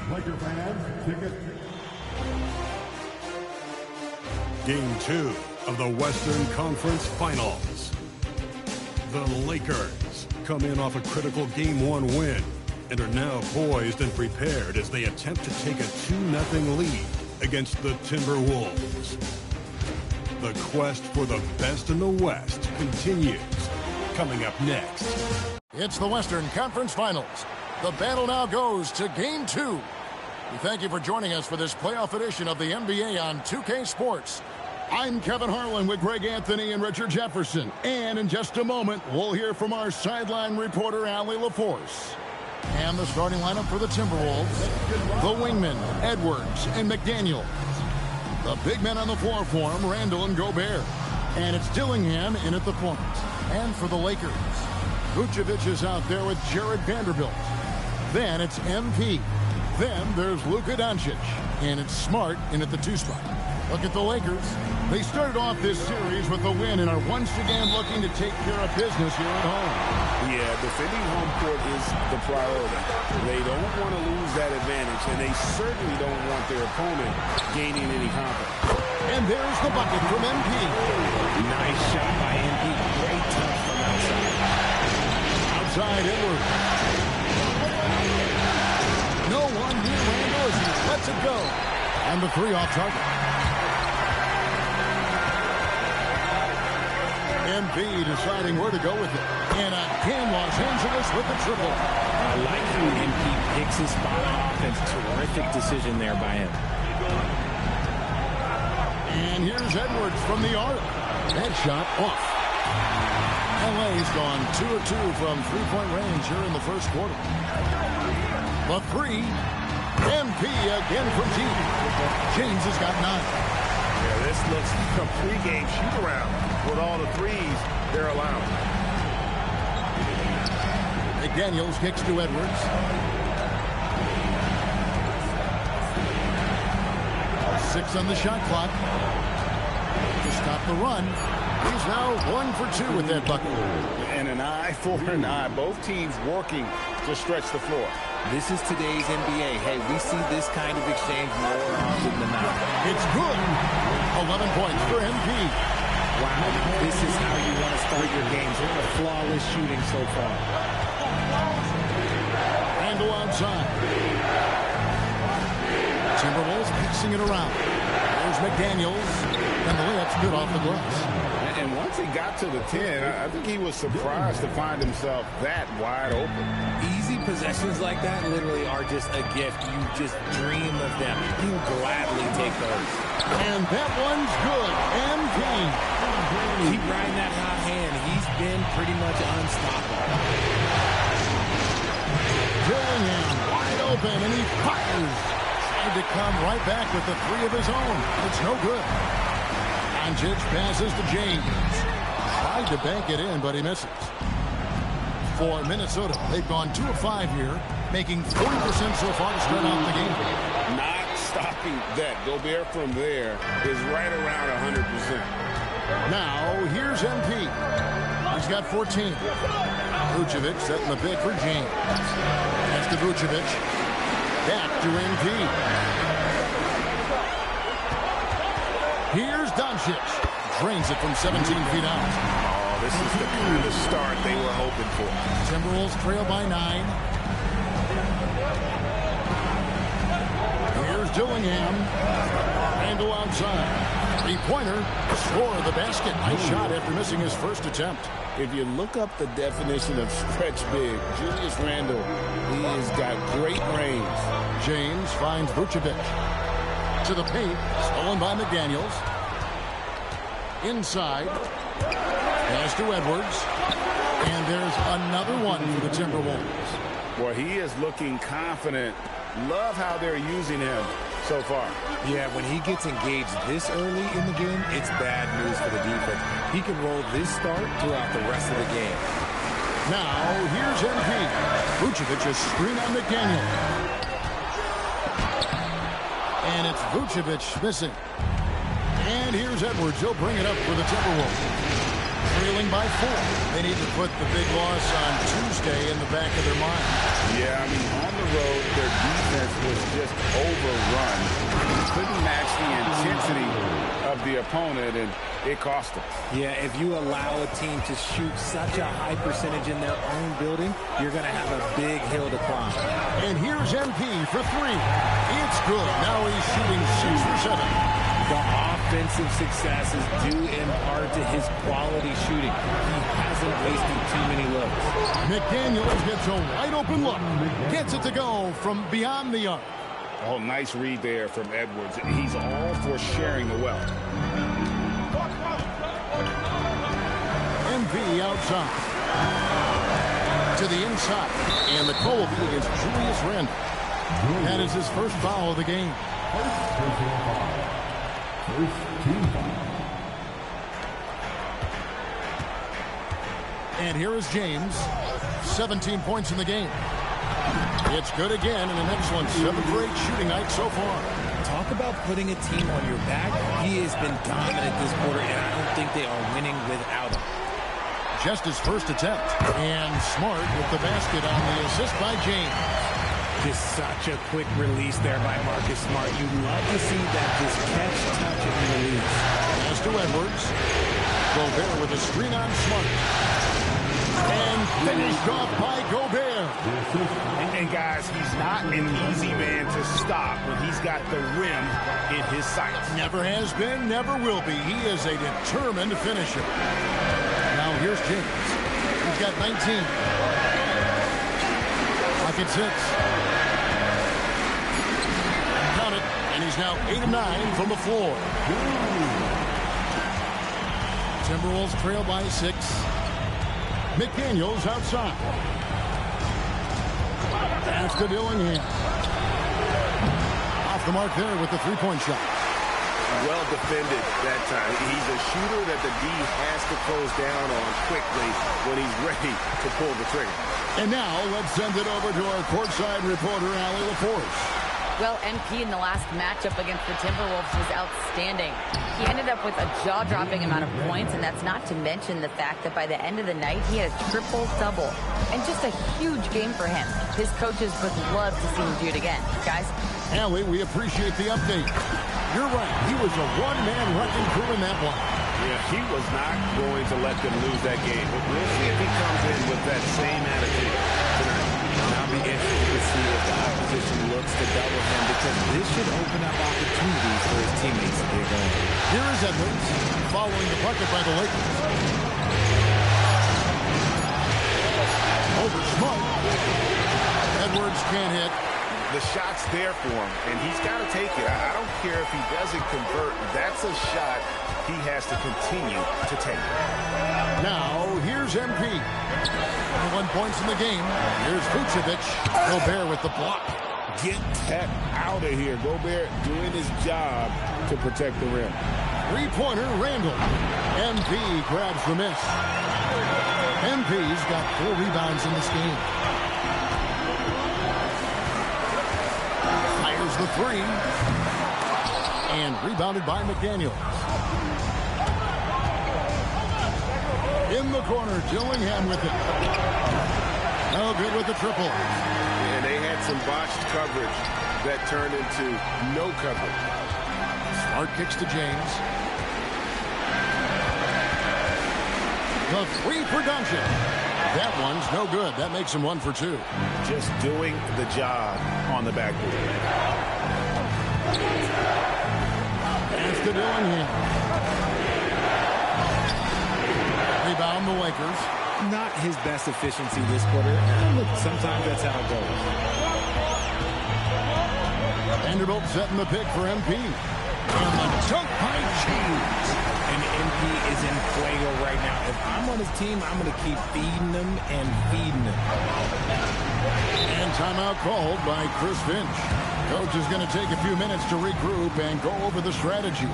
Laker fans, ticket. Game 2 of the Western Conference Finals. The Lakers come in off a critical Game 1 win and are now poised and prepared as they attempt to take a 2-0 lead against the Timberwolves. The quest for the best in the West continues. Coming up next. It's the Western Conference Finals. The battle now goes to Game 2. We thank you for joining us for this playoff edition of the NBA on 2K Sports. I'm Kevin Harlan with Greg Anthony and Richard Jefferson. And in just a moment, we'll hear from our sideline reporter, Allie LaForce. And the starting lineup for the Timberwolves, the wingmen, Edwards and McDaniel. The big men on the floor for him, Randall and Gobert. And it's Dillingham in at the point. And for the Lakers, Vucevic is out there with Jared Vanderbilt. Then it's MP. Then there's Luka Doncic. And it's Smart in at the 2 spot. Look at the Lakers. They started off this series with a win and are once again looking to take care of business here at home. Yeah, defending home court is the priority. They don't want to lose that advantage, and they certainly don't want their opponent gaining any confidence. And there's the bucket from MP. Nice shot by MP. Great touch from outside. Outside Edwards. No one near Randall as he lets it go. And the 3 off target. MP deciding where to go with it. And again, Los Angeles with the triple. I like how MP picks his spot on offense. Terrific decision there by him. And here's Edwards from the arc. That shot off. LA's gone 2 of 2 from three-point range here in the first quarter. The 3. MP again from deep. James has got 9. Yeah, this looks like a pregame shoot-around with all the threes they're allowing. McDaniels kicks to Edwards. 6 on the shot clock. To stop the run. He's now 1 for 2 with that bucket. And an eye for an eye. Both teams working to stretch the floor. This is today's NBA. Hey, we see this kind of exchange more often than not. It's good. 11 points for MP. Wow, this is how you want to start your games. Flawless shooting so far. Randall outside. Timberwolves passing it around. There's McDaniels. And the layup's good off the glass. And once he got to the 10, I think he was surprised to find himself that wide open. Easy possessions like that literally are just a gift. You just dream of them. He'll gladly take those. And that one's good. MP. Keep riding that hot hand. He's been pretty much unstoppable. Dillingham wide open, and he fires. Tried to come right back with the 3 of his own. It's no good. Doncic passes to James. Tried to bank it in, but he misses. For Minnesota, they've gone 2 of 5 here, making 40% so far to start out the game. Not stopping that. Gobert from there is right around 100%. Now, here's MP. He's got 14. Vucevic setting the pick for James. That's to Vucevic. Back to MP. Here's Doncic. Drains it from 17 feet out. Oh, this is the kind of start they were hoping for. Timberwolves trail by 9. Here's Dillingham. Randall outside. 3-pointer. Score of the basket. Nice shot after missing his first attempt. If you look up the definition of stretch big, Julius Randle, he has got great range. James finds Vucevic. To the paint. Stolen by McDaniels. Inside. Pass to Edwards. And there's another one for the Timberwolves. Well, he is looking confident. Love how they're using him so far. Yeah, when he gets engaged this early in the game, it's bad news for the defense. He can roll this start throughout the rest of the game. Now, here's MP. Vucevic is screen on McDaniel. And it's Vucevic missing. And here's Edwards. He'll bring it up for the Timberwolves. trailing by 4. They need to put the big loss on Tuesday in the back of their mind. Yeah, I mean, on the road, their defense was just overrun. Couldn't match the intensity of the opponent, and it cost them. Yeah, if you allow a team to shoot such a high percentage in their own building, you're going to have a big hill to climb. And here's MP for 3. It's good. Now he's shooting 6 for 7. The offensive success is due in part to his quality shooting. He hasn't wasted too many looks. McDaniels gets a wide open look. Gets it to go from beyond the arc. Oh, nice read there from Edwards. He's all for sharing the wealth. MP outside. To the inside. And the call will be against Julius Randle. That is his first foul of the game. First team foul. And here is James. 17 points in the game. It's good again, and an excellent 7 for 8 shooting night so far. Talk about putting a team on your back. He has been dominant this quarter, and I don't think they are winning without him. Just his first attempt. And Smart with the basket on the assist by James. Just such a quick release there by Marcus Smart. You love to see that, just catch, touch, and release. Pass to Edwards. Gobert with a screen on Smart. And finished off by Gobert. And guys, he's not an easy man to stop when he's got the rim in his sights. Never has been, never will be. He is a determined finisher. Now here's James. He's got 19. Pocket 6. Count it. And he's now 8 of 9 from the floor. Timberwolves trail by 6. McDaniels outside. Pass to Dillingham. Off the mark there with the three-point shot. Well defended that time. He's a shooter that the D has to close down on quickly when he's ready to pull the trigger. And now let's send it over to our courtside reporter, Allie LaForce. Well, MP in the last matchup against the Timberwolves was outstanding. He ended up with a jaw-dropping amount of points, and that's not to mention the fact that by the end of the night, he had a triple-double. And just a huge game for him. His coaches would love to see him do it again. Guys? Allie, we appreciate the update. You're right. He was a one-man wrecking crew in that one. Yeah, he was not going to let them lose that game. But we'll see if he comes in with that same attitude tonight. I'll be interested to see if the opposition looks to double him, because this should open up opportunities for his teammates to get going. Here is Edwards following the bucket by the Lakers. Over Smart. Edwards can't hit. The shot's there for him, and he's got to take it. I don't care if he doesn't convert. That's a shot he has to continue to take. Now, here's MP. 21 points in the game. Here's Vucevic. Gobert with the block. Get that out of here. Gobert doing his job to protect the rim. Three-pointer, Randle. MP grabs the miss. MP's got 4 rebounds in this game. Fires the 3. And rebounded by McDaniels. In the corner, Dillingham with it. No good with the triple. And they had some botched coverage that turned into no coverage. Smart kicks to James. The 3 for Duncan. That one's no good. That makes him 1 for 2. Just doing the job on the backboard. Pass to Dillingham. Rebound the Lakers. Not his best efficiency this quarter. And look, sometimes that's how it goes. Vanderbilt setting the pick for MP. And the dunk by James. And MP is in fuego right now. If I'm on his team, I'm going to keep feeding him and feeding him. And timeout called by Chris Finch. Coach is going to take a few minutes to regroup and go over the strategy.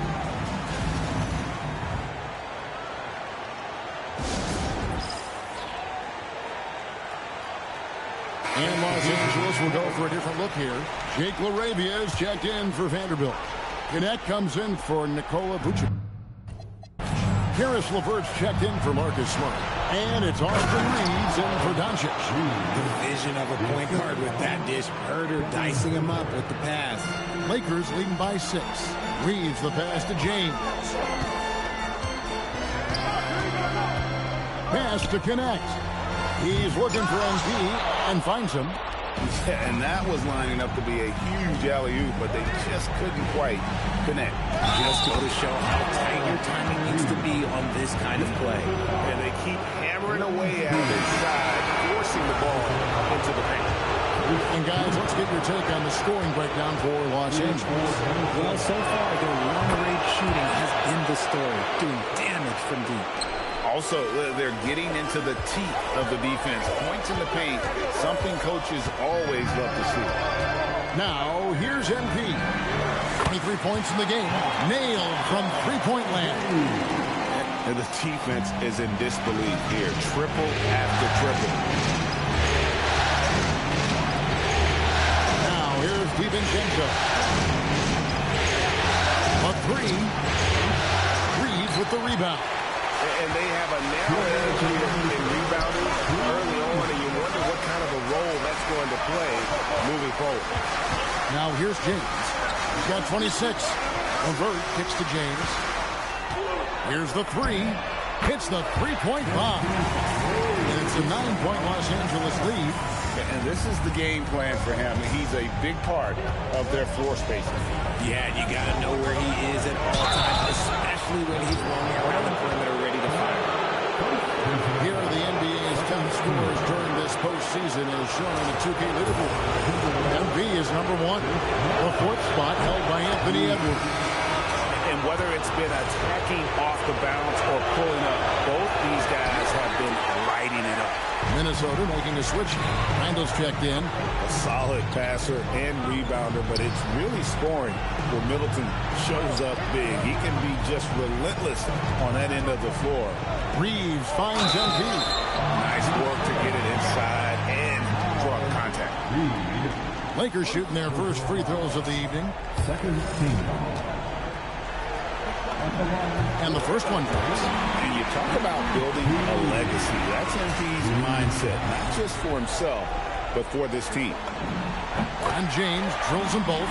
And Los Angeles will go for a different look here. Jake LaRavia is checked in for Vanderbilt. Gannett comes in for Nikola Vucevic. Karis LeVert's checked in for Marcus Smart. And it's Austin Reeves in for Doncic. The vision of a point guard with that dish. Herder dicing him up with the pass. Lakers leading by 6. Reeves the pass to James. Pass to connect. He's looking for MP and finds him. Yeah, and that was lining up to be a huge alley-oop, but they just couldn't quite connect. Just go to show how tight your timing needs to be on this kind of play. And they keep hammering away out inside, forcing the ball into the paint. And guys, let's get your take on the scoring breakdown for Los Angeles. Well, so far, their long-range shooting has been the story, doing damage from deep. Also, they're getting into the teeth of the defense. Points in the paint, something coaches always love to see. Now, here's MP. 23 points in the game. Nailed from three-point land. And the defense is in disbelief here. Triple after triple. Now, here's DiVincenzo. A three. Reeves with the rebound. And they have a narrow edge here in rebounding early on, and you wonder what kind of a role that's going to play moving forward. Now here's James. He's got 26. LeVert kicks to James. Here's the three. Hits the three-point bomb. And it's a 9-point Los Angeles lead. And this is the game plan for him. He's a big part of their floor spacing. Yeah, you got to know where he is at all times, especially when he's roaming around the perimeter ready to fire. Here are the NBA's 10 scores during this postseason as shown on the 2K leaderboard. MB is number 1. The 4th spot held by Anthony Edwards. And whether it's been attacking off the bounce or pulling up, both these guys have been lighting it up. Minnesota making a switch. Randall's checked in. A solid passer and rebounder, but it's really scoring where Middleton shows up big. He can be just relentless on that end of the floor. Reeves finds MP. Nice work to get it inside and draw contact. Lakers shooting their first free throws of the evening. Second team. And the first one goes. And you talk about building a legacy. That's MP's mindset, not just for himself, but for this team. And James drills them both.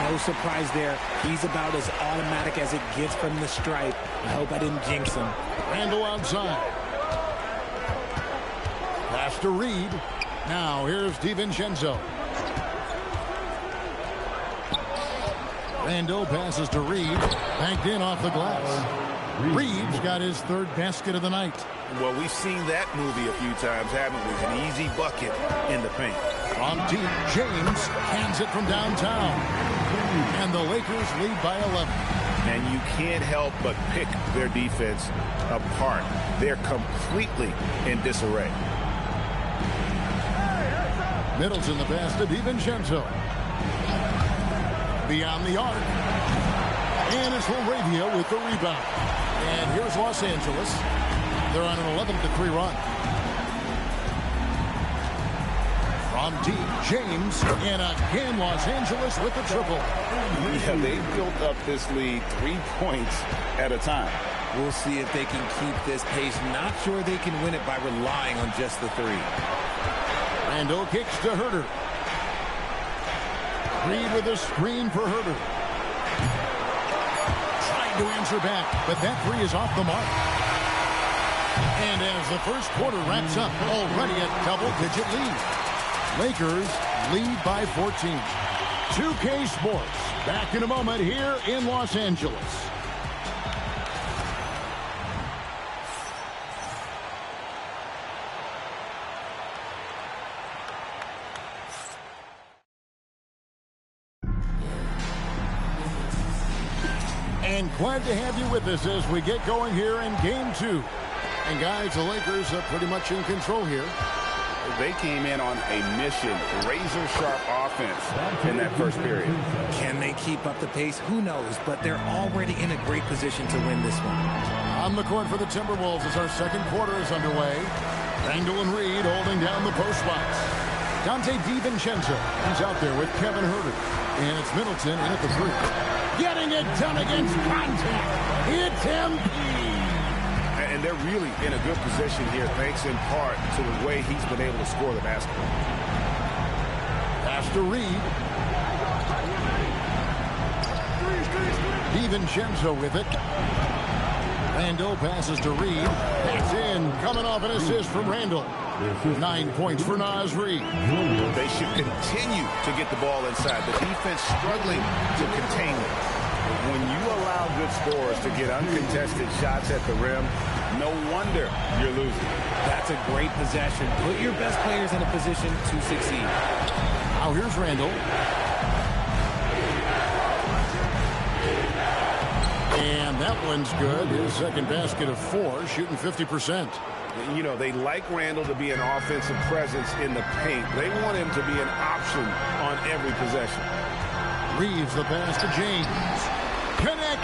No surprise there. He's about as automatic as it gets from the stripe. I hope I didn't jinx him. Randall outside. Pass to Reed. Now here's DiVincenzo. Randall passes to Reed. Banked in off the glass. Reeves got his 3rd basket of the night. Well, we've seen that movie a few times, haven't we? An easy bucket in the paint. From deep, James hands it from downtown. And the Lakers lead by 11. And you can't help but pick their defense apart. They're completely in disarray. Middleton the pass to DiVincenzo. Beyond the arc. And it's LaRavia with the rebound. And here's Los Angeles. They're on an 11-3 run. From deep, James. And again, Los Angeles with the triple. Yeah, they built up this lead 3 points at a time. We'll see if they can keep this pace. Not sure they can win it by relying on just the 3. Randall kicks to Herder. Reed with a screen for Herder. Trying to answer back, but that 3 is off the mark. And as the first quarter wraps up, already a double-digit lead. Lakers lead by 14. 2K Sports, back in a moment here in Los Angeles. And glad to have you with us as we get going here in Game 2. And guys, the Lakers are pretty much in control here. They came in on a mission, razor-sharp offense in that first period. Can they keep up the pace? Who knows, but they're already in a great position to win this one. On the court for the Timberwolves as our second quarter is underway. Randall and Reed holding down the post spots. Dante DiVincenzo, he's out there with Kevin Herter. And it's Middleton in at the 3. Getting it done against contact. It's MP. and they're really in a good position here, thanks in part to the way he's been able to score the basketball. Pass to Reed. DiVincenzo with it. Randall passes to Reed. That's in. Coming off an assist from Randall. 9 points for Naz Reid. They should continue to get the ball inside. The defense struggling to contain them. When you allow good scorers to get uncontested shots at the rim, no wonder you're losing. That's a great possession. Put your best players in a position to succeed. Now here's Randall. And that one's good. His second basket of 4, shooting 50%. You know, they like Randall to be an offensive presence in the paint. They want him to be an option on every possession. Reeves the pass to James. Connect.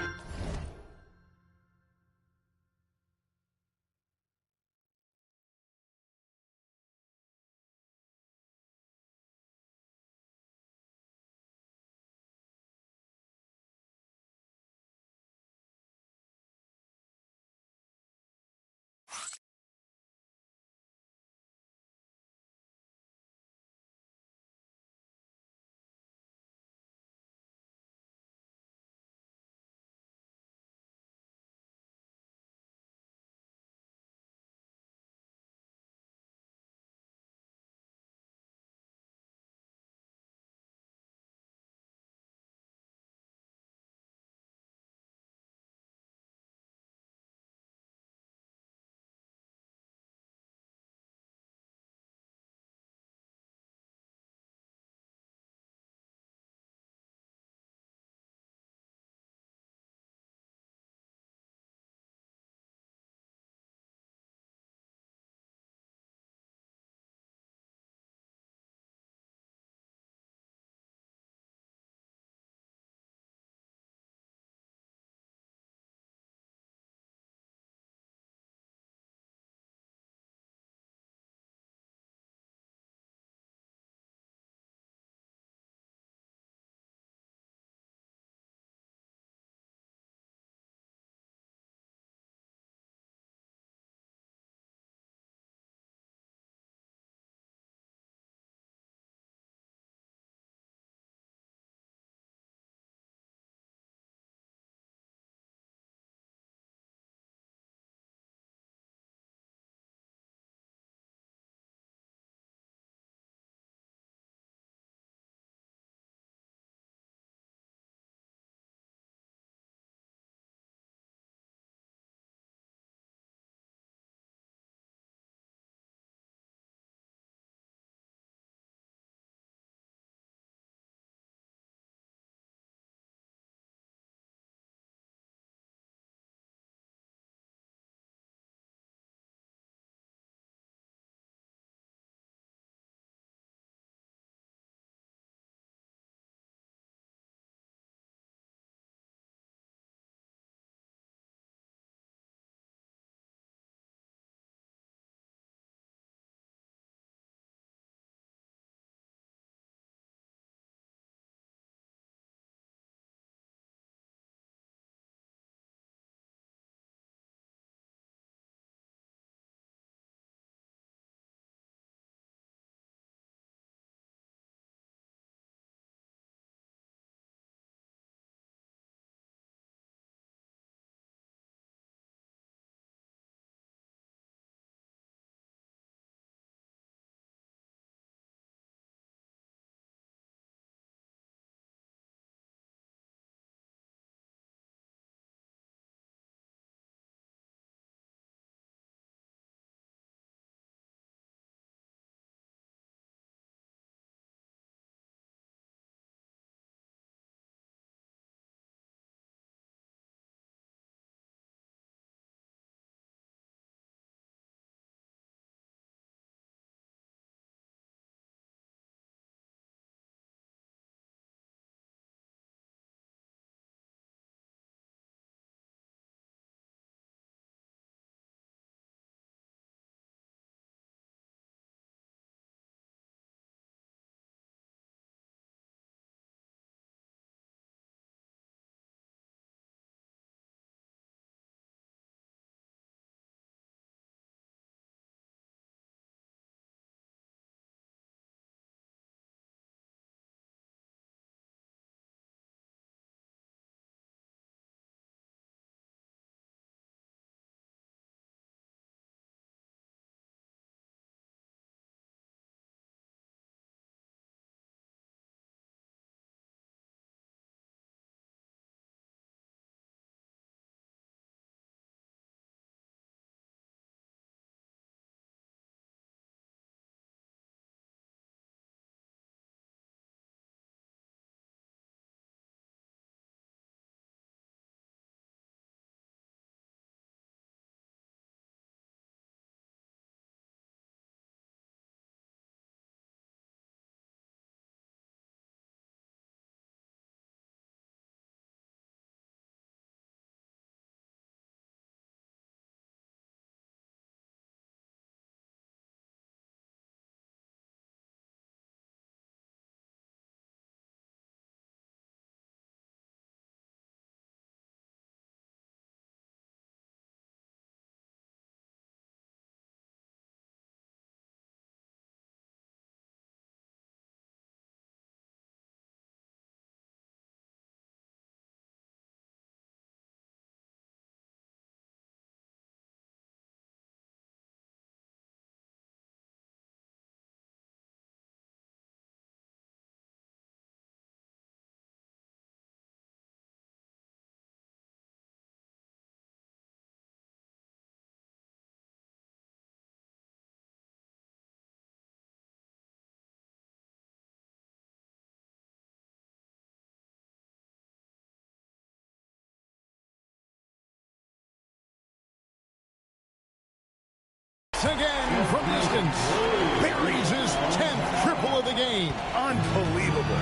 James buries his 10th triple of the game. Unbelievable.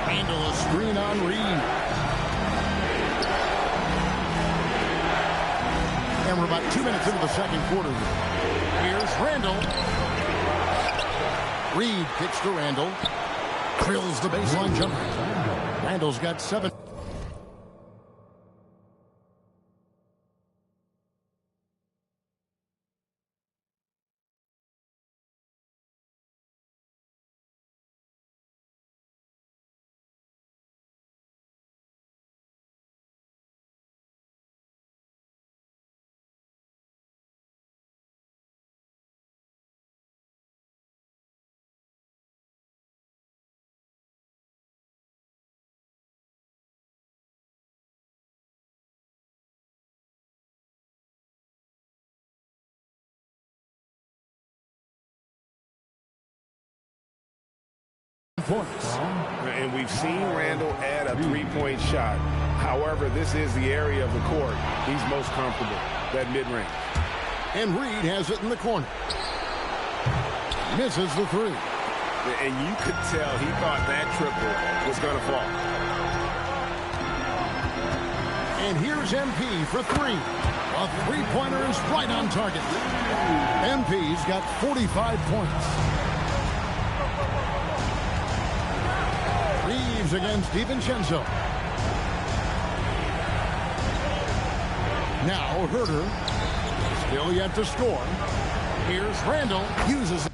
Handle a screen on Reed. And we're about 2 minutes into the second quarter. Here's Randall. Reed kicks to Randall. Drills the baseline jumper. Randall's got 7. Points. And we've seen Randall add a three-point shot. However, this is the area of the court he's most comfortable, that mid-range. And Reed has it in the corner. Misses the three. And you could tell he thought that triple was going to fall. And here's MP for three. A three-pointer is right on target. MP's got 45 points. Reeves against DiVincenzo. Now Herter. Still yet to score. Here's Randall. Uses it.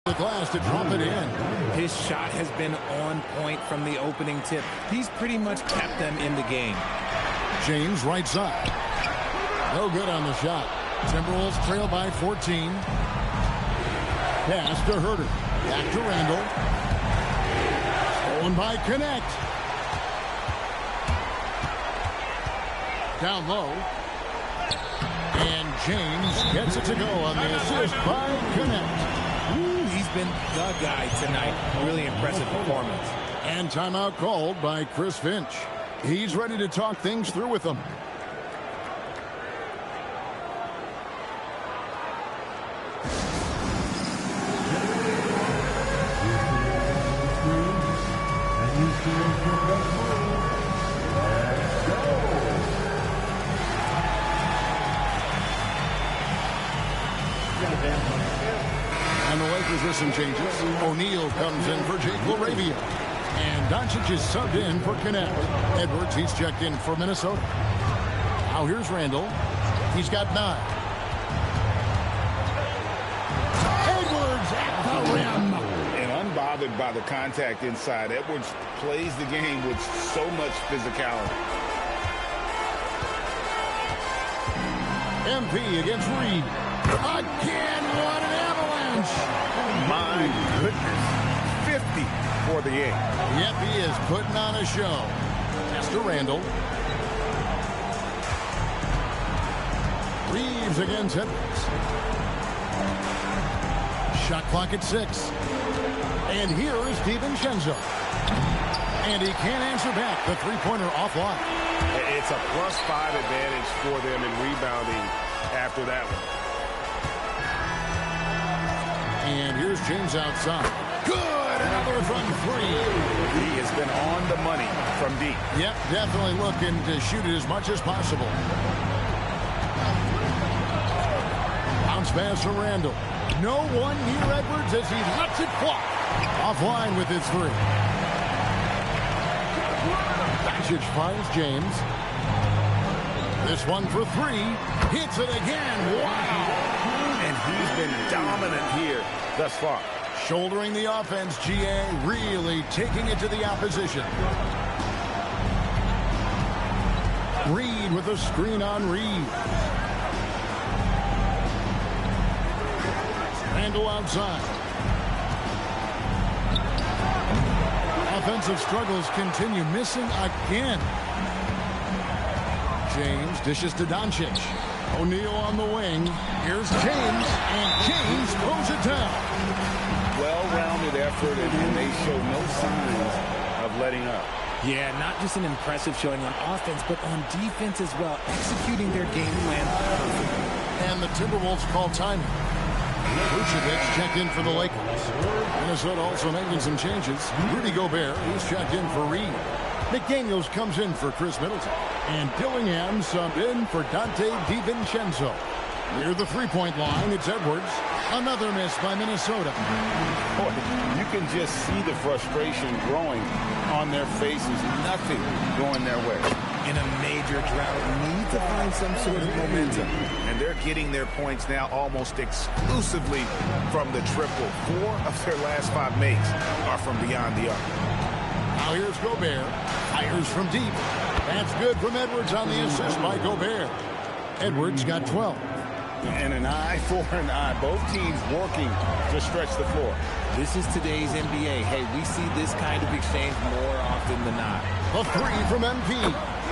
The glass to drop it in. His shot has been on point from the opening tip. He's pretty much kept them in the game. James right side. No good on the shot. Timberwolves trail by 14. Pass to Herter. Back to Randall. Stolen by Connect. Down low. And James gets it to go on the assist by Connect. He's been the guy tonight. Really impressive performance. And timeout called by Chris Finch. He's ready to talk things through with them. And the Lakers with some changes. O'Neal comes in for Jake LaRavia. And Doncic is subbed in for Connect. Edwards, he's checked in for Minnesota. Now here's Randall. He's got 9. Edwards at the rim. And unbothered by the contact inside, Edwards plays the game with so much physicality. MP against Reed. Again, what an avalanche. My goodness. 50 for the game. Yep, he is putting on a show. Pass to Randall. Reeves against Edwards. Shot clock at 6. And here is DiVincenzo. And he can't answer back. The three-pointer offline. It's a +5 advantage for them in rebounding after that one. And here's James outside. Good! Another from 3. He has been on the money from deep. Yep, definitely looking to shoot it as much as possible. Bounce pass from Randall. No one near Edwards as he lets it fly. Offline with his 3. Doncic finds James. This one for 3. Hits it again. Wow! And he's been dominant here thus far. Shouldering the offense, GA really taking it to the opposition. Reed with a screen on Reed. Randall outside. Offensive struggles continue, missing again. James dishes to Doncic. O'Neal on the wing. Here's James, and James throws it down. Well-rounded effort, and they show no signs of letting up. Yeah, not just an impressive showing on offense, but on defense as well, executing their game plan perfectly. And the Timberwolves call timing. Vucevic checked in for the Lakers. Minnesota also making some changes. Rudy Gobert, he's checked in for Reed. McDaniels comes in for Chris Middleton. And Dillingham subbed in for Dante DiVincenzo. Near the three-point line, it's Edwards. Another miss by Minnesota. Boy, you can just see the frustration growing on their faces. Nothing going their way. In a major drought, need to find some sort of momentum. And they're getting their points now almost exclusively from the triple. 4 of their last 5 makes are from beyond the arc. Now here's Gobert. Fires from deep. That's good from Edwards on the assist by Gobert. Edwards got 12. And an eye for an eye. Both teams working to stretch the floor. This is today's NBA. Hey, we see this kind of exchange more often than not. A three from MP.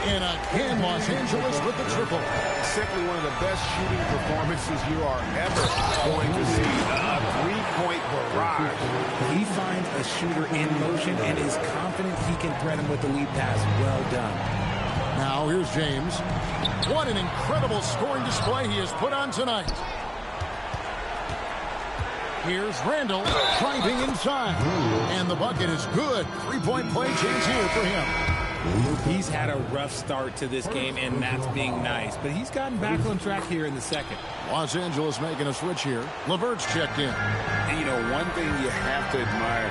And again, Los Angeles with the triple. Simply one of the best shooting performances you are ever going to see. A three-point barrage. He finds a shooter in motion and is confident he can thread him with the lead pass. Well done. Now here's James. What an incredible scoring display he has put on tonight. Here's Randall driving inside. And the bucket is good. Three-point play chance here for him. He's had a rough start to this game, and that's being nice. But he's gotten back on track here in the second. Los Angeles making a switch here. LeVert's checked in. And, you know, one thing you have to admire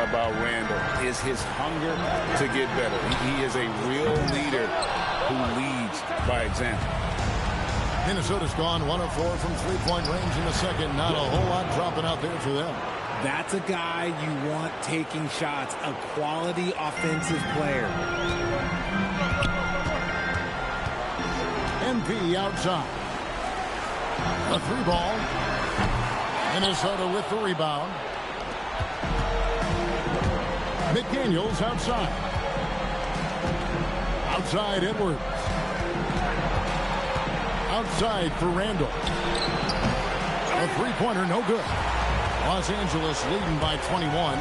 about Randall is his hunger to get better. He is a real leader who leads by example. Minnesota's gone 1 of 4 from three-point range in the second. Not a whole lot dropping out there for them. That's a guy you want taking shots, a quality offensive player. MP outside. A three ball. Minnesota with the rebound. McDaniels outside. Outside Edwards. Outside for Randall. A three-pointer, no good. Los Angeles leading by 21.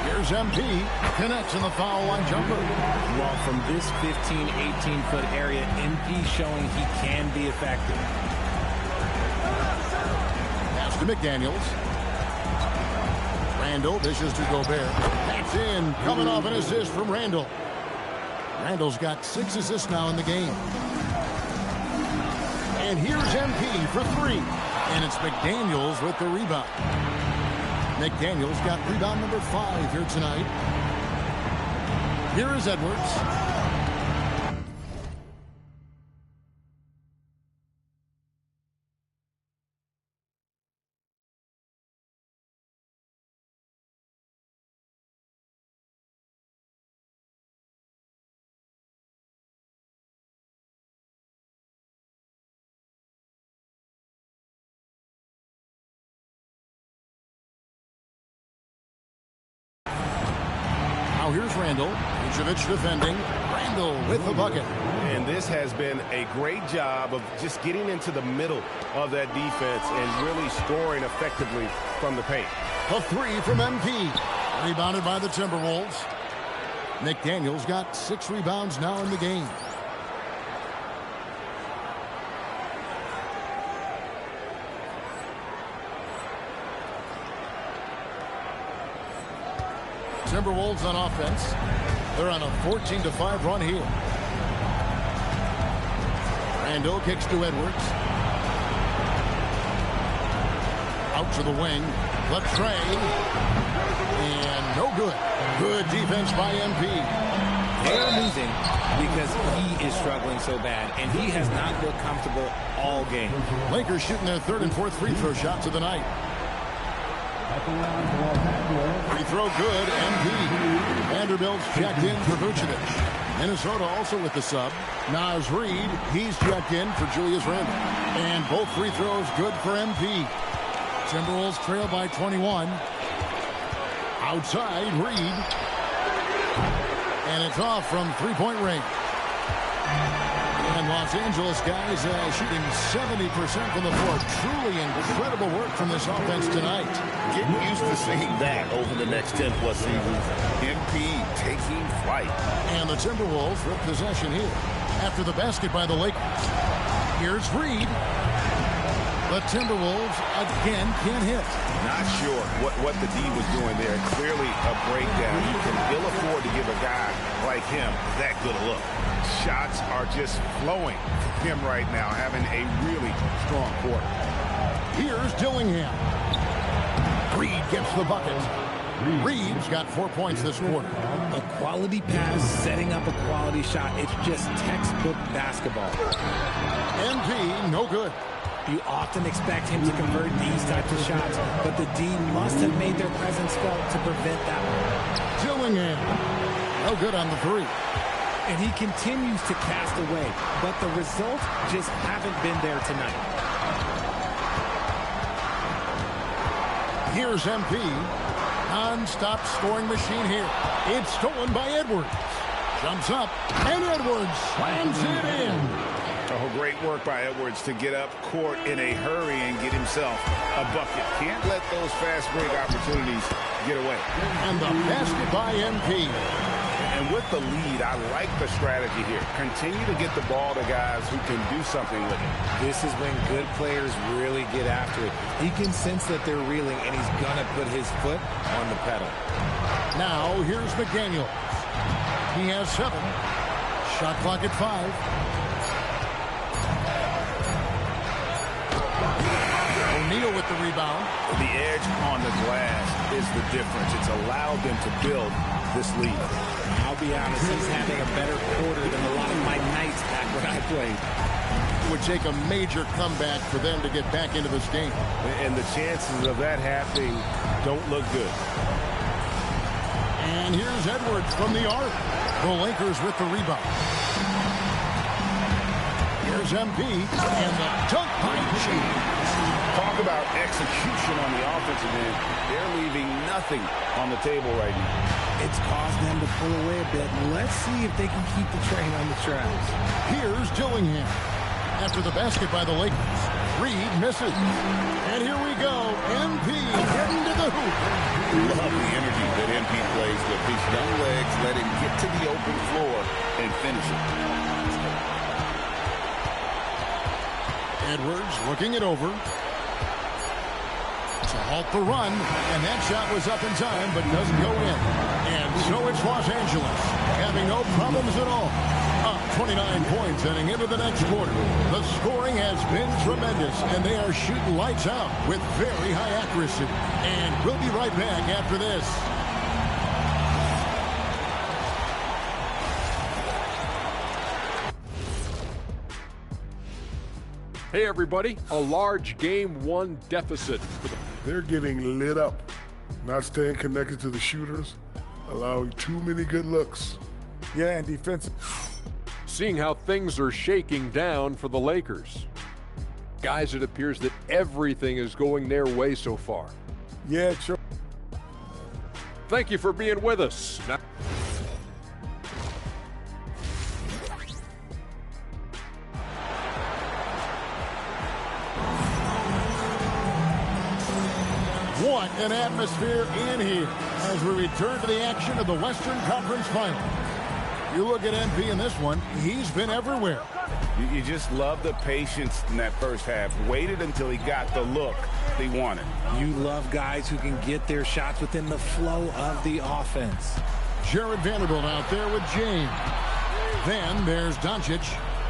Here's MP. Connects in the foul line jumper. Well, from this 15, 18-foot area, MP showing he can be effective. Pass to McDaniels. Randall dishes to Gobert. That's in. Coming off an assist from Randall. Randall's got 6 assists now in the game. And here's MP for 3. And it's McDaniels with the rebound. McDaniels got rebound number 5 here tonight. Here is Edwards. Now here's Randall. Vucevic defending. Randall with the bucket. And this has been a great job of just getting into the middle of that defense and really scoring effectively from the paint. A 3 from MP. Rebounded by the Timberwolves. McDaniels got 6 rebounds now in the game. Timberwolves on offense. They're on a 14-5 run here. Randall kicks to Edwards. Out to the wing. Latrey. And no good. Good defense by MP. They're losing because he is struggling so bad, and he has not looked comfortable all game. Lakers shooting their 3rd and 4th free throw shots of the night. Free throw good, MP. Vanderbilt's checked in for Vucevic. Minnesota also with the sub. Naz Reid, he's checked in for Julius Randle. And both free throws good for MP. Timberwolves trail by 21. Outside, Reid. And it's off from three-point range. And Los Angeles guys shooting 70% from the floor. Truly incredible work from this offense tonight. Getting used to seeing that over the next 10-plus seasons. MP taking flight. And the Timberwolves with possession here. After the basket by the Lakers. Here's Reed. The Timberwolves again can't hit. Not sure what the D was doing there. Clearly a breakdown. You can ill afford to give a guy like him that good a look. Shots are just flowing for him right now, having a really strong quarter. Here's Dillingham. Reed gets the bucket. Reed's got 4 points this quarter. A quality pass, setting up a quality shot. It's just textbook basketball. MP, no good. You often expect him to convert these types of shots, but the D must have made their presence felt to prevent that one. Dillingham, no good on the three. And he continues to cast away, but the results just haven't been there tonight. Here's MP. Non-stop scoring machine here. It's stolen by Edwards. Jumps up, and Edwards slams it in. Oh, great work by Edwards to get up court in a hurry and get himself a bucket. Can't let those fast break opportunities get away. And the basket by MP. And with the lead, I like the strategy here. Continue to get the ball to guys who can do something with it. This is when good players really get after it. He can sense that they're reeling, and he's going to put his foot on the pedal. Now, here's McDaniel. He has 7. Shot clock at 5. O'Neal with the rebound. The edge on the glass is the difference. It's allowed them to build this lead. I'll be honest, he's having a better quarter than a lot of my nights back when I played. It would take a major comeback for them to get back into this game. And the chances of that happening don't look good. And here's Edwards from the arc. The Lakers with the rebound. Here's MP and the dunk by James. Talk about execution on the offensive end. They're leaving nothing on the table right now. It's caused them to pull away a bit. Let's see if they can keep the train on the tracks. Here's Dillingham. After the basket by the Lakers, Reed misses. And here we go. MP heading to the hoop. Love the energy that MP plays with. These young legs let him get to the open floor and finish it. Edwards looking it over. To halt the run, and that shot was up in time, but doesn't go in. And so it's Los Angeles, having no problems at all. Up 29 points heading into the next quarter. The scoring has been tremendous, and they are shooting lights out with very high accuracy. And we'll be right back after this. Hey everybody, a large Game 1 deficit. They're getting lit up, not staying connected to the shooters, allowing too many good looks. Yeah, and defensive. Seeing how things are shaking down for the Lakers. Guys, it appears that everything is going their way so far. Yeah, sure. Thank you for being with us. Now what an atmosphere in here as we return to the action of the Western Conference Final. You look at MP in this one, he's been everywhere. You just love the patience in that first half. Waited until he got the look he wanted. You love guys who can get their shots within the flow of the offense. Jared Vanderbilt out there with James. Then there's Doncic.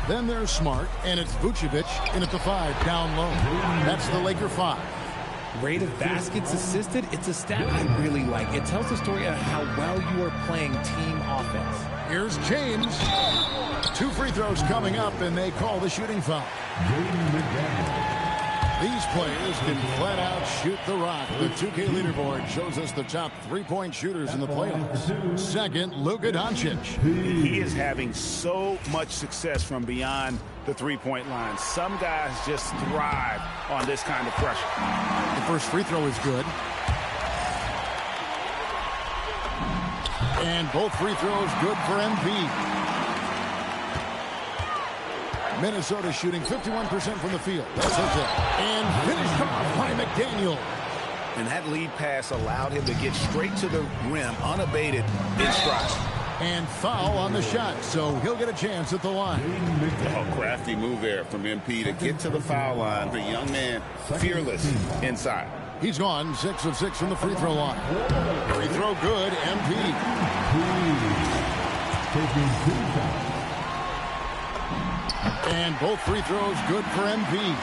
Then there's Smart. And it's Vucevic in at the 5 down low. That's the Laker 5. Rate of baskets assisted, it's a stat I really like. It tells the story of how well you are playing team offense. Here's James. 2 free throws coming up, and they call the shooting foul. These players can flat out shoot the rock. The 2K leaderboard shows us the top 3-point shooters in the playoffs. Second, Luka Doncic. He is having so much success from beyond the three-point line. Some guys just thrive on this kind of pressure. The first free throw is good. And both free throws good for MP. Minnesota shooting 51% from the field. That's it. And finished off by McDaniel. And that lead pass allowed him to get straight to the rim unabated in stride. And foul on the shot, so he'll get a chance at the line. Oh, crafty move there from MP to get to the foul line. The young man, fearless inside. He's gone 6 of 6 from the free throw line. Free throw good, MP. And both free throws good for MP.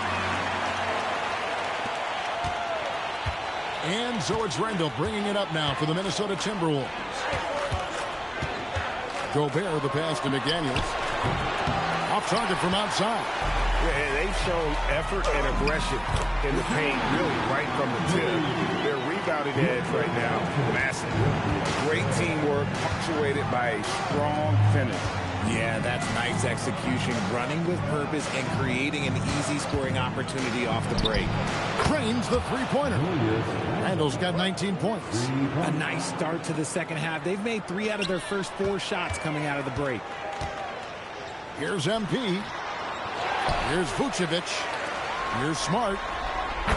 And so it's Randall bringing it up now for the Minnesota Timberwolves. Gobert, the pass to McDaniels. Off target from outside. Yeah, they've shown effort and aggression in the paint, really right from the tip. Their rebounding edge right now, massive. Great teamwork, punctuated by a strong finish. Yeah, that's nice execution, running with purpose and creating an easy scoring opportunity off the break. Cranes the three-pointer. Randall's got 19 points. A nice start to the second half. They've made 3 out of their first 4 shots coming out of the break. Here's MP. Here's Vucevic. Here's Smart.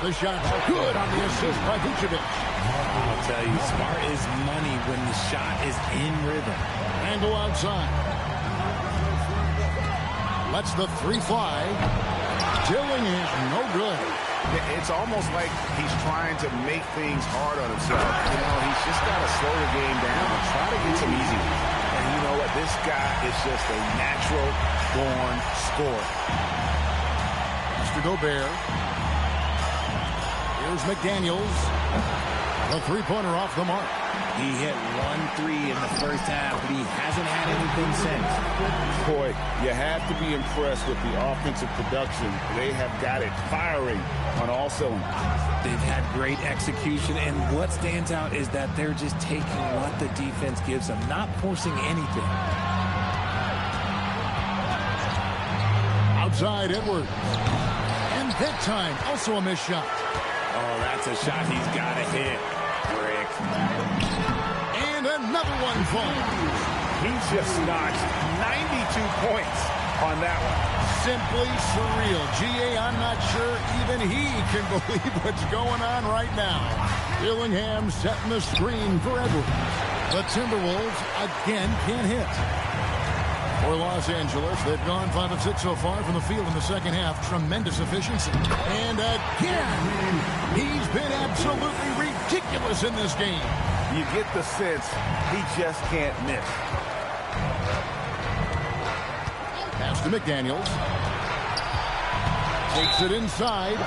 The shot's good on the assist by Vucevic. I'll tell you, Smart is money when the shot is in rhythm. Randall outside. Lets the 3 fly. Dillingham, no good. It's almost like he's trying to make things hard on himself. You know, he's just got to slow the game down and try to get some easy ones. And you know what? This guy is just a natural-born scorer. Mr. Gobert. Here's McDaniels. The three-pointer off the mark. He hit 1 3 in the first half, but he hasn't had anything since. Boy, you have to be impressed with the offensive production. They have got it firing on all cylinders. They've had great execution, and what stands out is that they're just taking what the defense gives them, not forcing anything. Outside Edwards. And that time, also a missed shot. Oh, that's a shot he's got to hit. Brick. And another one falls. He just notched 92 points on that one. Simply surreal. G.A., I'm not sure even he can believe what's going on right now. Dillingham setting the screen for Edwards. The Timberwolves again can't hit. For Los Angeles, they've gone 5 of 6 so far from the field in the second half. Tremendous efficiency. And again, he's been absolutely ridiculous in this game. You get the sense he just can't miss. Pass to McDaniels. Takes it inside.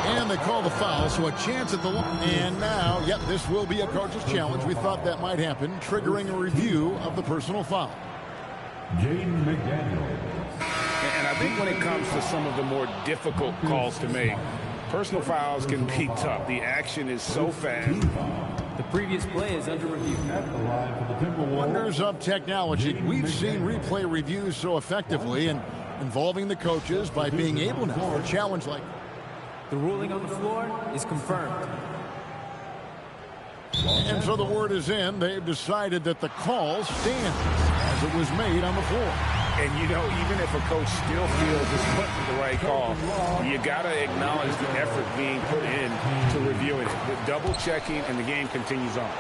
And they call the foul, so a chance at the line. And now, yep, this will be a coach's challenge. We thought that might happen, triggering a review of the personal foul. Jaden McDaniel. And I think when it comes to some of the more difficult calls to make, personal fouls can be tough. The action is so fast. The previous play is under review. Wonders of technology. We've seen replay reviews so effectively and involving the coaches by being able now for a challenge like The ruling on the floor is confirmed. And so the word is in. They've decided that the call stands as it was made on the floor. And, you know, even if a coach still feels this wasn't the right call, you got to acknowledge the effort being put in to reviewing it. The double-checking, and the game continues on.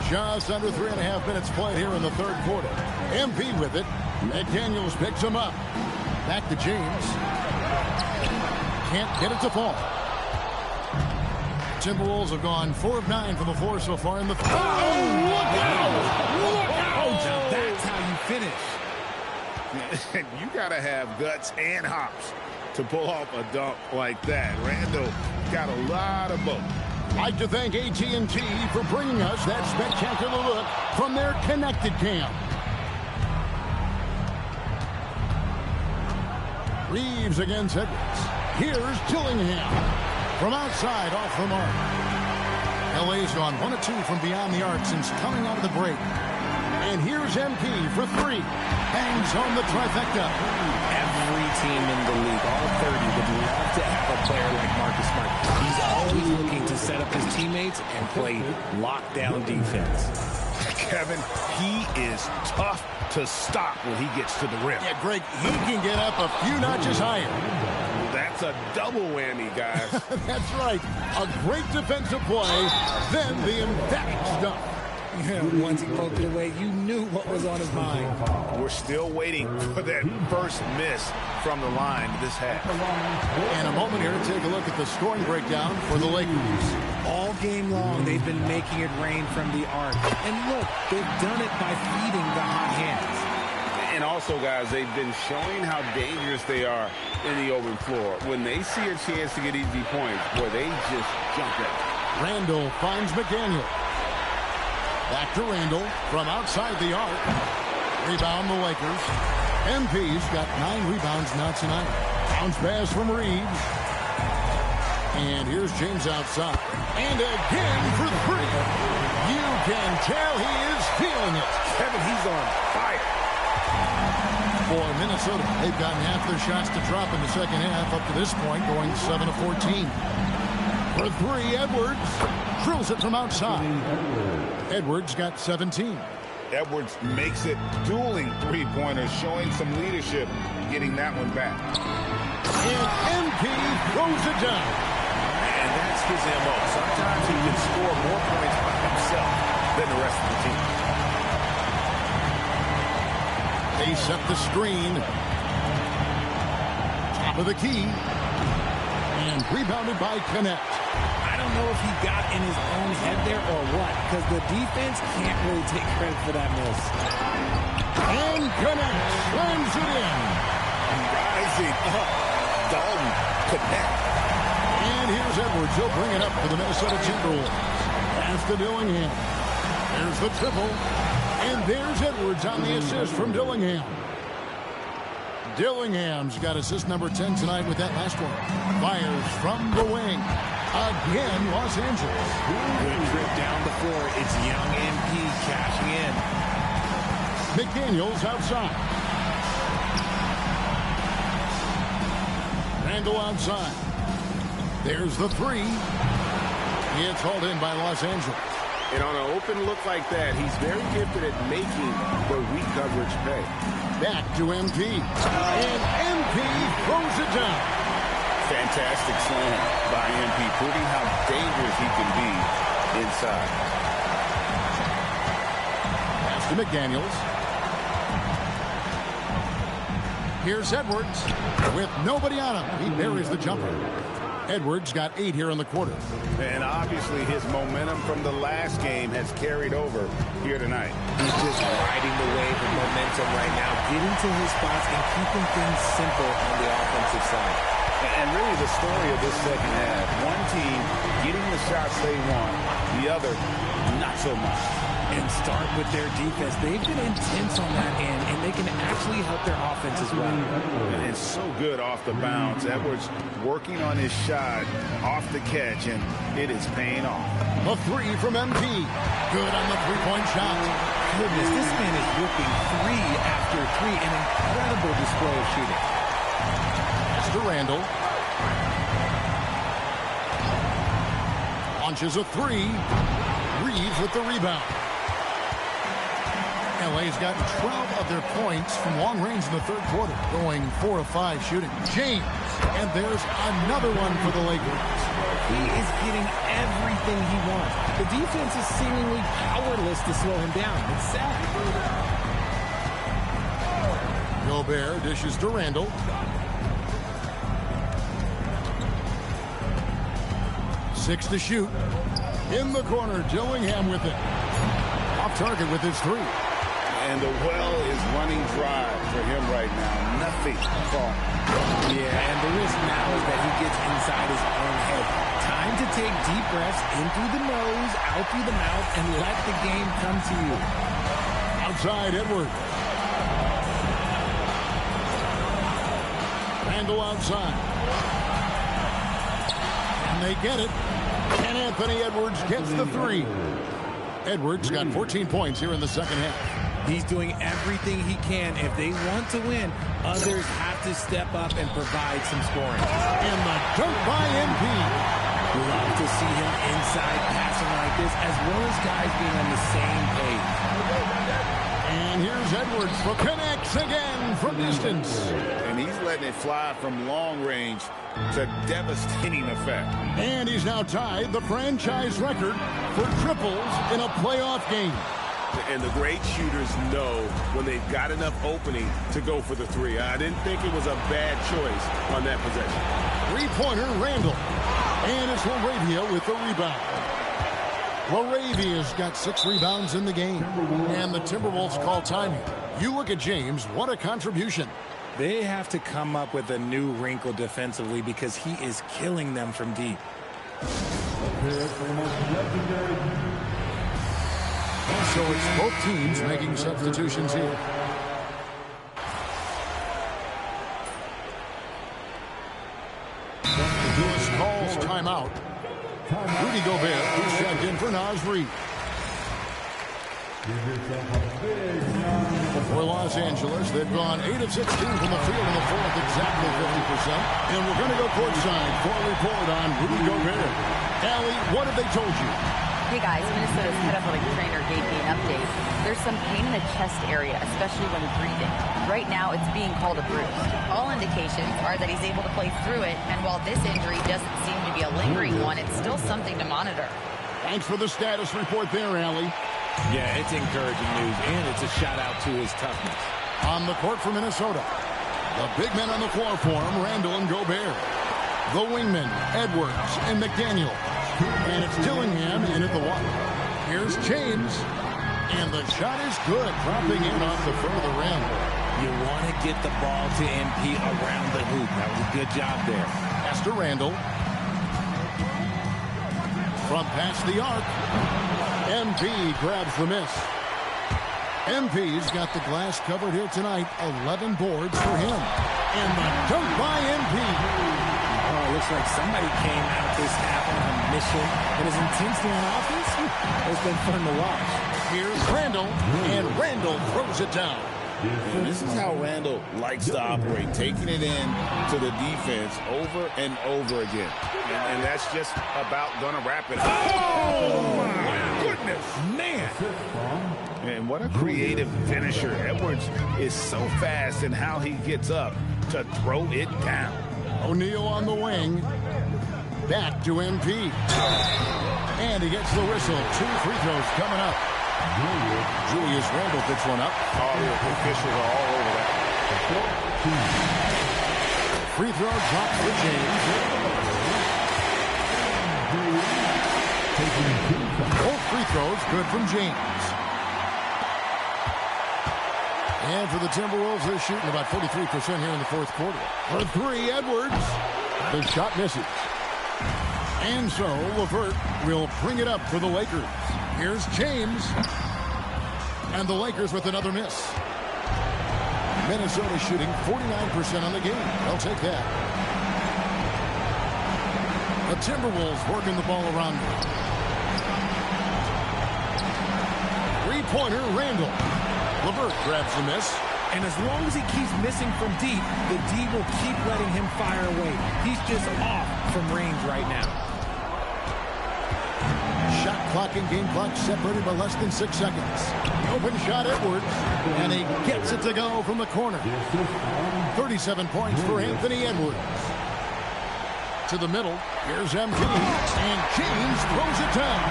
Just under 3.5 minutes played here in the third quarter. MP with it. McDaniels picks him up. Back to James. Can't get it to fall. Timberwolves have gone 4 of 9 from the floor so far in the... Oh, look out! Look out! Now that's how you finish. You got to have guts and hops to pull off a dunk like that. Randall got a lot of both. I'd like to thank AT&T for bringing us that spectacular look from their connected cam. Reeves against Edwards. Here's Dillingham. From outside, off the mark. LA's gone 1 of 2 from beyond the arc since coming out of the break. And here's MP for 3. Hangs home the trifecta. Every team in the league, all 30, would love to have a player like Marcus Smart. He's always looking to set up his teammates and play lockdown defense. Kevin, he is tough to stop when he gets to the rim. Yeah, Greg, he can get up a few notches higher. That's a double whammy, guys. That's right. A great defensive play, then the emphatic stuff. Yeah, once he poked it away, you knew what was on his mind. We're still waiting for that first miss from the line this half. In a moment here, take a look at the scoring breakdown for the Lakers. All game long, they've been making it rain from the arc. And look, they've done it by feeding the hot hands. And also, guys, they've been showing how dangerous they are in the open floor. When they see a chance to get easy points, boy, they just jump at it. Randall finds McDaniel. Back to Randall from outside the arc. Rebound the Lakers. MP's got 9 rebounds now tonight. Bounce pass from Reeves. And here's James outside. And again for 3. You can tell he is feeling it. Kevin, he's on fire. For Minnesota, they've gotten half their shots to drop in the second half up to this point, going 7 of 14. For 3, Edwards drills it from outside. Edwards got 17. Edwards makes it dueling three-pointers, showing some leadership, getting that one back. And MP throws it down. And that's his MO. Sometimes he can score more points by himself than the rest of the team. They set the screen. Top of the key. And rebounded by Connect. I don't know if he got in his own head there or what, because the defense can't really take credit for that miss. And Connect slams it in. Rising up. Dalton, Connect. And here's Edwards. He'll bring it up for the Minnesota Timberwolves. Pass to Dillingham. There's the triple. And there's Edwards on the assist from Dillingham. Dillingham's got assist number 10 tonight with that last one. Fires from the wing. Again, Los Angeles. Good trip down the floor. It's young MP cashing in. McDaniels outside. Randall outside. There's the 3. It's hauled in by Los Angeles. And on an open look like that, he's very gifted at making the weak coverage pay. Back to MP. And MP throws it down. Fantastic slam by MP, proving how dangerous he can be inside. Pass to McDaniels. Here's Edwards with nobody on him. He buries the jumper. Edwards got 8 here in the quarter. And obviously his momentum from the last game has carried over here tonight. He's just riding the wave of momentum right now, getting to his spots and keeping things simple on the offensive side. And really the story of this second half, one team getting the shots they want, the other not so much. And start with their defense. They've been intense on that end, and they can actually help their offense as well. And it's so good off the bounce. Edwards working on his shot off the catch, and it is paying off. A 3 from MP. Good on the three-point shot. Goodness, this man is whipping 3 after 3. An incredible display of shooting. Mr. Randall. Launches a 3. Reeves with the rebound. LA's gotten 12 of their points from long range in the third quarter, going 4 of 5 shooting. James, and there's another one for the Lakers. He is getting everything he wants. The defense is seemingly powerless to slow him down. It's sad. Gobert dishes to Randall. Six to shoot. In the corner, Dillingham with it. Off target with his 3. And the well is running dry for him right now. Nothing falling. Yeah, and the risk now is that he gets inside his own head. Time to take deep breaths in through the nose, out through the mouth, and let the game come to you. Outside, Edwards. Randall outside. And they get it. And Anthony Edwards gets the 3. Edwards got 14 points here in the second half. He's doing everything he can. If they want to win, others have to step up and provide some scoring. And the dunk by MP. Love to see him inside passing like this, as well as guys being on the same page. And here's Edwards for connects again from distance. And he's letting it fly from long range to devastating effect. And he's now tied the franchise record for triples in a playoff game. And the great shooters know when they've got enough opening to go for the three. I didn't think it was a bad choice on that possession. Three-pointer, Randall. And it's LaRavia with the rebound. LaRavia's got 6 rebounds in the game. And the Timberwolves call time here. You look at James, what a contribution. They have to come up with a new wrinkle defensively because he is killing them from deep. So it's both teams making substitutions here. Lewis calls timeout. Rudy Gobert, who's checked in for Naz Reid. For Los Angeles, they've gone 8 of 16 from the field in the fourth, exactly 50%. And we're going to go courtside for a report on Rudy Gobert. Allie, what have they told you? Hey guys, Minnesota's head athletic trainer gave me an update. There's some pain in the chest area, especially when breathing. Right now, it's being called a bruise. All indications are that he's able to play through it, and while this injury doesn't seem to be a lingering one, it's still something to monitor. Thanks for the status report there, Allie. Yeah, it's encouraging news, and it's a shout-out to his toughness. On the court for Minnesota, the big men on the floor for him, Randall and Gobert. The wingmen, Edwards and McDaniel. And it's Dillingham in at the one. Here's James. And the shot is good, dropping in off the further rim. You want to get the ball to MP around the hoop. That was a good job there. Pass to Randall. From past the arc. MP grabs the miss. MP's got the glass covered here tonight. 11 boards for him. And the dunk by MP. Oh, it looks like somebody came out this half on a mission. And his intensity on offense has been fun to watch. Here's Randall, and Randall throws it down. And this is how Randall likes to operate, taking it in to the defense over and over again. And that's just about going to wrap it up. Oh, my goodness, man. And what a creative finisher. Edwards is so fast in how he gets up to throw it down. O'Neal on the wing. Back to MP. And he gets the whistle. 2 free throws coming up. Julius Randle picks one up. Oh, the officials are all over that. Free throw dropped for James. Both free throws good from James. And for the Timberwolves, they're shooting about 43% here in the fourth quarter. For 3, Edwards. The shot misses. And so LeVert will bring it up for the Lakers. Here's James. And the Lakers with another miss. Minnesota shooting 49% on the game. They'll take that. The Timberwolves working the ball around them. Three-pointer, Randall. LeVert grabs the miss. And as long as he keeps missing from deep, the D will keep letting him fire away. He's just off from range right now. Shot clock and game clock separated by less than 6 seconds. The open shot, Edwards. And he gets it to go from the corner. 37 points for Anthony Edwards. To the middle. Here's MP. And James throws it down.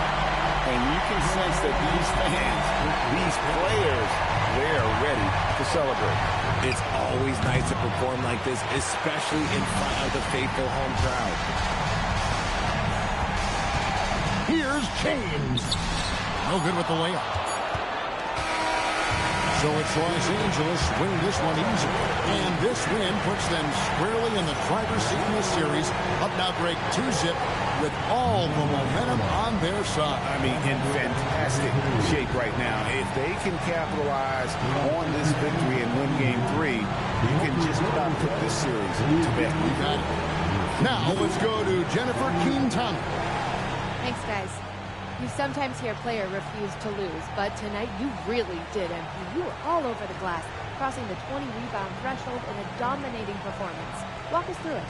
And you can sense that these fans, these players, they are ready to celebrate. It's always nice to perform like this, especially in front of the faithful home crowd. Here's James. No good with the layup. So it's Los Angeles winning this one easily. And this win puts them squarely in the driver's seat in this series. Up now, Greg, 2-zip with all the momentum on their side. I mean, in fantastic shape right now. If they can capitalize on this victory and win Game 3, you can just about put this series to bed. You got it. Now let's go to Jennifer Keane-Thomas. Thanks, guys. You sometimes hear a player refuse to lose, but tonight you really did, MP. You were all over the glass, crossing the 20-rebound threshold in a dominating performance. Walk us through it.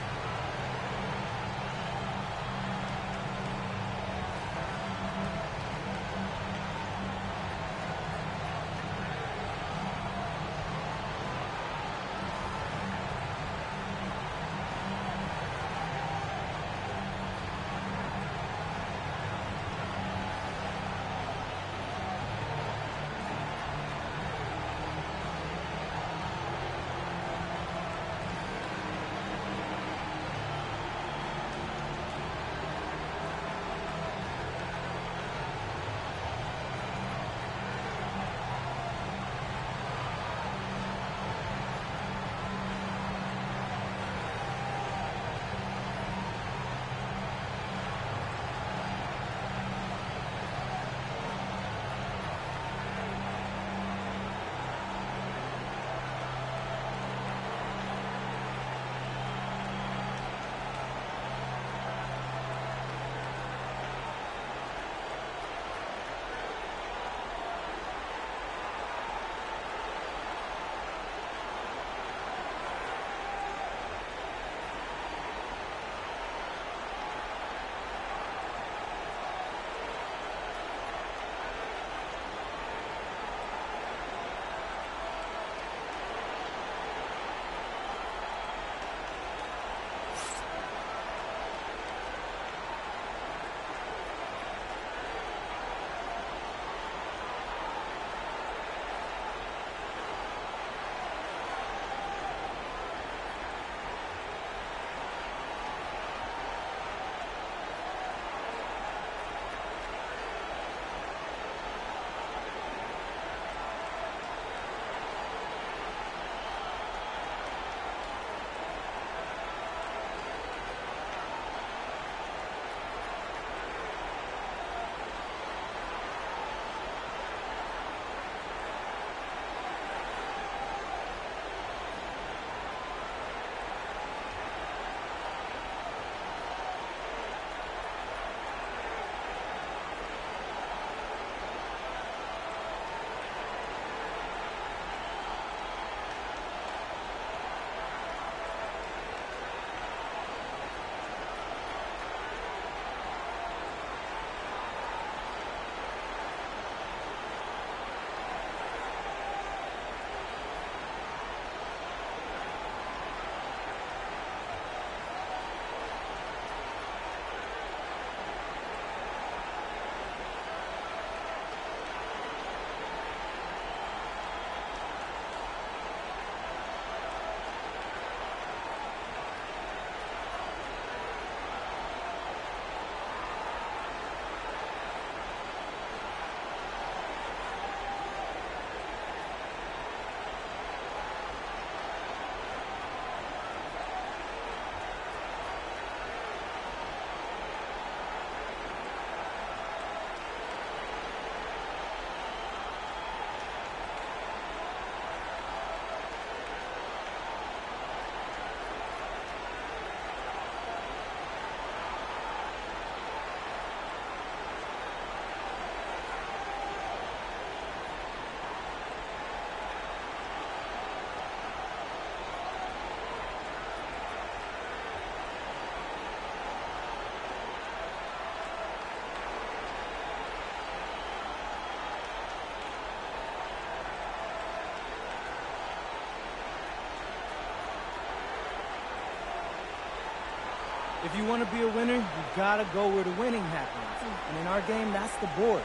If you want to be a winner, you got to go where the winning happens. And in our game, that's the boards.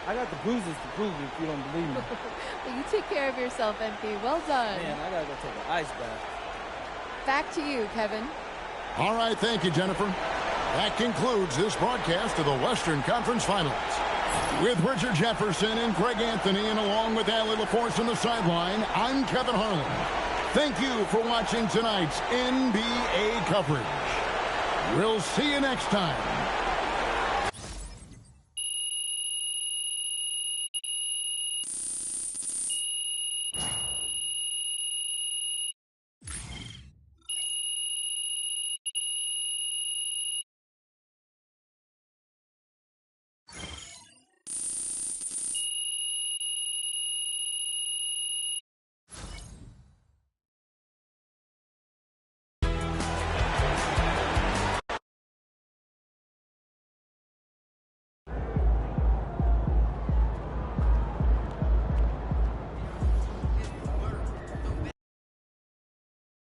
I got the bruises to prove it if you don't believe me. Well, you take care of yourself, MP. Well done. Man, I got to go take an ice bath. Back to you, Kevin. All right, thank you, Jennifer. That concludes this broadcast of the Western Conference Finals. With Richard Jefferson and Greg Anthony, and along with Allie LaForce on the sideline, I'm Kevin Harlan. Thank you for watching tonight's NBA coverage. We'll see you next time